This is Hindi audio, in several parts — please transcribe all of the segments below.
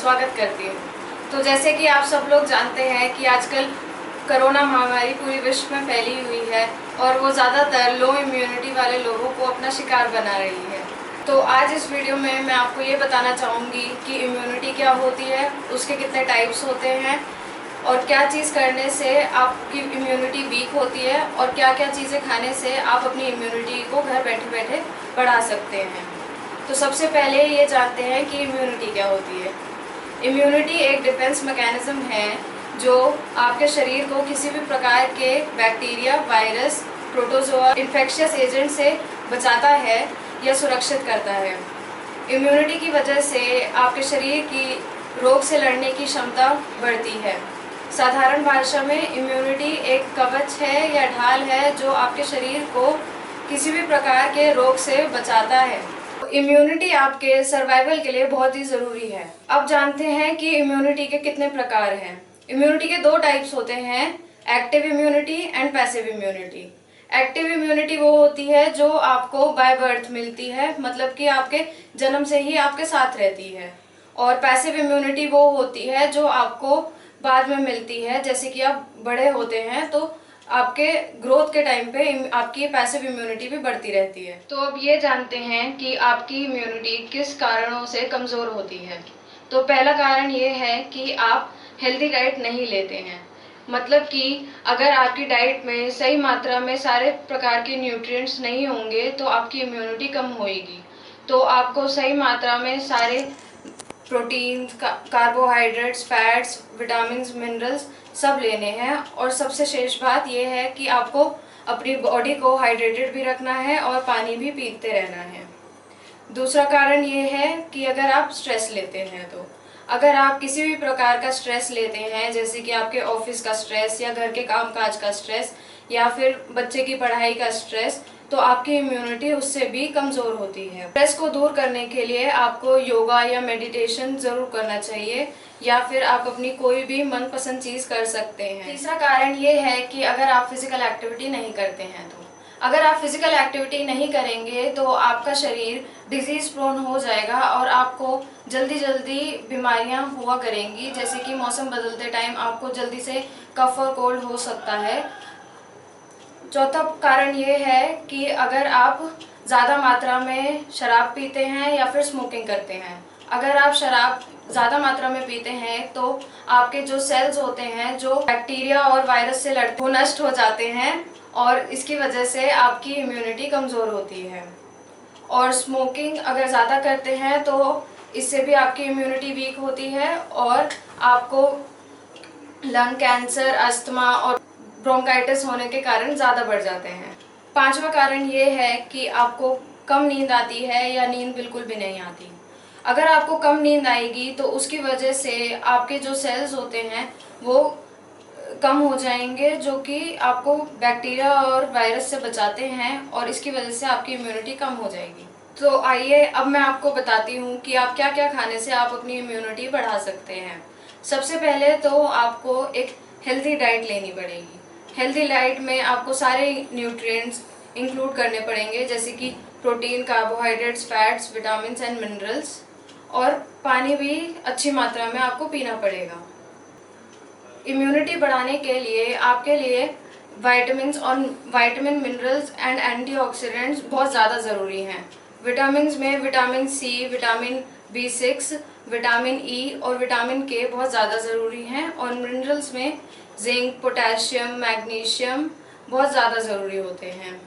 स्वागत करती हूँ। तो जैसे कि आप सब लोग जानते हैं कि आजकल कोरोना महामारी पूरे विश्व में फैली हुई है और वो ज़्यादातर लो इम्यूनिटी वाले लोगों को अपना शिकार बना रही है। तो आज इस वीडियो में मैं आपको ये बताना चाहूँगी कि इम्यूनिटी क्या होती है, उसके कितने टाइप्स होते हैं और क्या चीज़ करने से आपकी इम्यूनिटी वीक होती है और क्या क्या चीज़ें खाने से आप अपनी इम्यूनिटी को घर बैठे बैठे बढ़ा सकते हैं। तो सबसे पहले ये जानते हैं कि इम्यूनिटी क्या होती है। इम्यूनिटी एक डिफेंस मैकेनिज्म है जो आपके शरीर को किसी भी प्रकार के bacteria, virus, protozoa, infectious agent से बचाता है या सुरक्षित करता है। इम्यूनिटी की वजह से आपके शरीर की रोग से लड़ने की क्षमता बढ़ती है। साधारण भाषा में इम्यूनिटी एक कवच है या ढाल है जो आपके शरीर को किसी भी प्रकार के रोग से बचाता है। इम्यूनिटी आपके सर्वाइवल के लिए बहुत ही ज़रूरी है। अब जानते हैं कि इम्यूनिटी के कितने प्रकार हैं। इम्यूनिटी के दो टाइप्स होते हैं, active immunity and passive immunity. Active immunity वो होती है जो आपको बाय बर्थ मिलती है, मतलब कि आपके जन्म से ही आपके साथ रहती है। और पैसिव इम्यूनिटी वो होती है जो आपको बाद में मिलती है, जैसे कि आप बड़े होते हैं तो आपके ग्रोथ के टाइम पे आपकी पैसिव इम्यूनिटी भी बढ़ती रहती है। तो अब ये जानते हैं कि आपकी इम्यूनिटी किस कारणों से कमज़ोर होती है। तो पहला कारण ये है कि आप हेल्दी डाइट नहीं लेते हैं, मतलब कि अगर आपकी डाइट में सही मात्रा में सारे प्रकार के न्यूट्रिएंट्स नहीं होंगे तो आपकी इम्यूनिटी कम होएगी। तो आपको सही मात्रा में सारे proteins, carbohydrates, fats, vitamins, minerals सब लेने हैं। और सबसे शेष बात यह है कि आपको अपनी बॉडी को हाइड्रेटेड भी रखना है और पानी भी पीते रहना है। दूसरा कारण ये है कि अगर आप स्ट्रेस लेते हैं तो अगर आप किसी भी प्रकार का स्ट्रेस लेते हैं, जैसे कि आपके ऑफिस का स्ट्रेस या घर के कामकाज का स्ट्रेस या फिर बच्चे की पढ़ाई का स्ट्रेस, तो आपकी इम्यूनिटी उससे भी कमज़ोर होती है। स्ट्रेस को दूर करने के लिए आपको योगा या मेडिटेशन ज़रूर करना चाहिए या फिर आप अपनी कोई भी मनपसंद चीज़ कर सकते हैं। तीसरा कारण ये है कि अगर आप फिजिकल एक्टिविटी नहीं करते हैं तो अगर आप फिजिकल एक्टिविटी नहीं करेंगे तो आपका शरीर डिजीज़ प्रोन हो जाएगा और आपको जल्दी जल्दी बीमारियां हुआ करेंगी, जैसे कि मौसम बदलते टाइम आपको जल्दी से कफ और कोल्ड हो सकता है। चौथा कारण ये है कि अगर आप ज़्यादा मात्रा में शराब पीते हैं या फिर स्मोकिंग करते हैं। अगर आप शराब ज़्यादा मात्रा में पीते हैं तो आपके जो सेल्स होते हैं जो बैक्टीरिया और वायरस से लड़ते, वो नष्ट हो जाते हैं और इसकी वजह से आपकी इम्यूनिटी कमज़ोर होती है। और स्मोकिंग अगर ज़्यादा करते हैं तो इससे भी आपकी इम्यूनिटी वीक होती है और आपको लंग कैंसर, अस्थमा और ब्रोंकाइटिस होने के कारण ज़्यादा बढ़ जाते हैं। पांचवा कारण ये है कि आपको कम नींद आती है या नींद बिल्कुल भी नहीं आती। अगर आपको कम नींद आएगी तो उसकी वजह से आपके जो सेल्स होते हैं वो कम हो जाएंगे, जो कि आपको बैक्टीरिया और वायरस से बचाते हैं और इसकी वजह से आपकी इम्यूनिटी कम हो जाएगी। तो आइए अब मैं आपको बताती हूँ कि आप क्या क्या खाने से आप अपनी इम्यूनिटी बढ़ा सकते हैं। सबसे पहले तो आपको एक हेल्दी डाइट लेनी पड़ेगी। हेल्दी डाइट में आपको सारे न्यूट्रिएंट्स इंक्लूड करने पड़ेंगे, जैसे कि protein, carbohydrates, fats, vitamins and minerals, और पानी भी अच्छी मात्रा में आपको पीना पड़ेगा। इम्यूनिटी बढ़ाने के लिए आपके लिए विटामिन, मिनरल्स एंड एंटीऑक्सीडेंट्स बहुत ज़्यादा ज़रूरी हैं। विटामिन्स में vitamin C, vitamin B6, vitamin E और विटामिन के बहुत ज़्यादा ज़रूरी हैं। और मिनरल्स में जिंक, पोटेशियम, मैग्नीशियम बहुत ज़्यादा ज़रूरी होते हैं।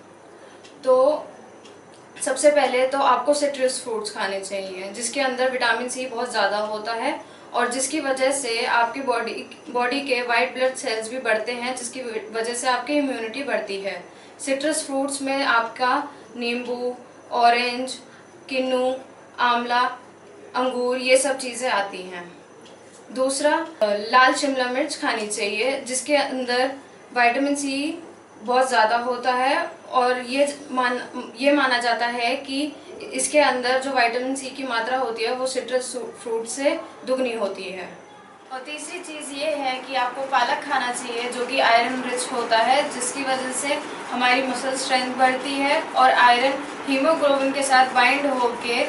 तो सबसे पहले तो आपको सिट्रस फ्रूट्स खाने चाहिए जिसके अंदर विटामिन सी बहुत ज़्यादा होता है और जिसकी वजह से आपकी बॉडी के वाइट ब्लड सेल्स भी बढ़ते हैं, जिसकी वजह से आपकी इम्यूनिटी बढ़ती है। सिट्रस फ्रूट्स में आपका नींबू, ऑरेंज, किन्नू, आंवला, अंगूर, ये सब चीज़ें आती हैं। दूसरा, लाल शिमला मिर्च खानी चाहिए जिसके अंदर विटामिन सी बहुत ज़्यादा होता है और ये माना जाता है कि इसके अंदर जो विटामिन सी की मात्रा होती है वो सिट्रस फ्रूट से दुगनी होती है। और तीसरी चीज़ ये है कि आपको पालक खाना चाहिए जो कि आयरन रिच होता है, जिसकी वजह से हमारी मसल स्ट्रेंथ बढ़ती है और आयरन हीमोग्लोबिन के साथ बाइंड होके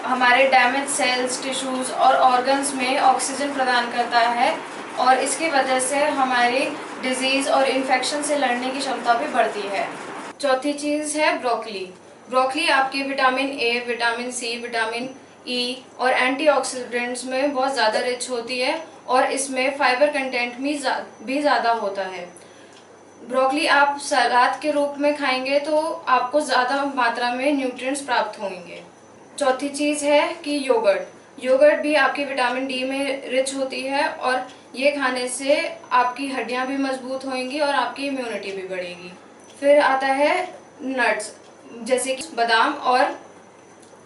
हमारे डैमेज सेल्स, टिश्यूज़ और ऑर्गन्स में ऑक्सीजन प्रदान करता है और इसकी वजह से हमारी डिजीज़ और इन्फेक्शन से लड़ने की क्षमता भी बढ़ती है। चौथी चीज़ है ब्रोकली। ब्रोकली आपकी vitamin A, vitamin C, vitamin E और एंटीऑक्सीडेंट्स में बहुत ज़्यादा रिच होती है और इसमें फाइबर कंटेंट भी ज़्यादा होता है। ब्रोकली आप सलाद के रूप में खाएंगे तो आपको ज़्यादा मात्रा में न्यूट्रिएंट्स प्राप्त होंगे। चौथी चीज़ है कि योगर्ट। योगर्ट भी आपकी विटामिन डी में रिच होती है और ये खाने से आपकी हड्डियां भी मजबूत होंगी और आपकी इम्यूनिटी भी बढ़ेगी। फिर आता है नट्स, जैसे कि बादाम और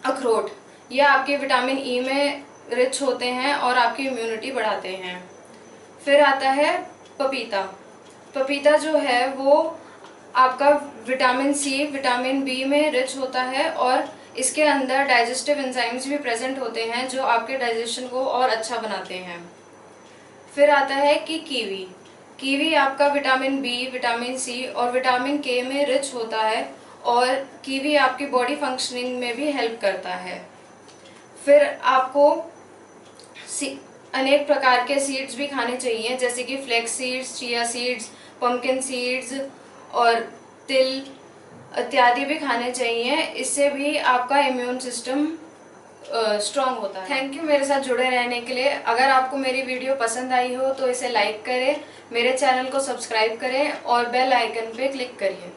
अखरोट। ये आपके विटामिन ई में रिच होते हैं और आपकी इम्यूनिटी बढ़ाते हैं। फिर आता है पपीता। पपीता जो है वो आपका विटामिन सी, विटामिन बी में रिच होता है और इसके अंदर डाइजेस्टिव एंजाइम्स भी प्रेजेंट होते हैं जो आपके डाइजेशन को और अच्छा बनाते हैं। फिर आता है कि कीवी। कीवी आपका विटामिन बी, विटामिन सी और विटामिन के में रिच होता है और कीवी आपकी बॉडी फंक्शनिंग में भी हेल्प करता है। फिर आपको अनेक प्रकार के सीड्स भी खाने चाहिए, जैसे कि flax seeds, chia seeds, pumpkin seeds और तिल इत्यादि भी खाने चाहिए। इससे भी आपका इम्यून सिस्टम स्ट्रॉन्ग होता है। थैंक यू मेरे साथ जुड़े रहने के लिए। अगर आपको मेरी वीडियो पसंद आई हो तो इसे लाइक करें, मेरे चैनल को सब्सक्राइब करें और बेल आइकन पे क्लिक करिए।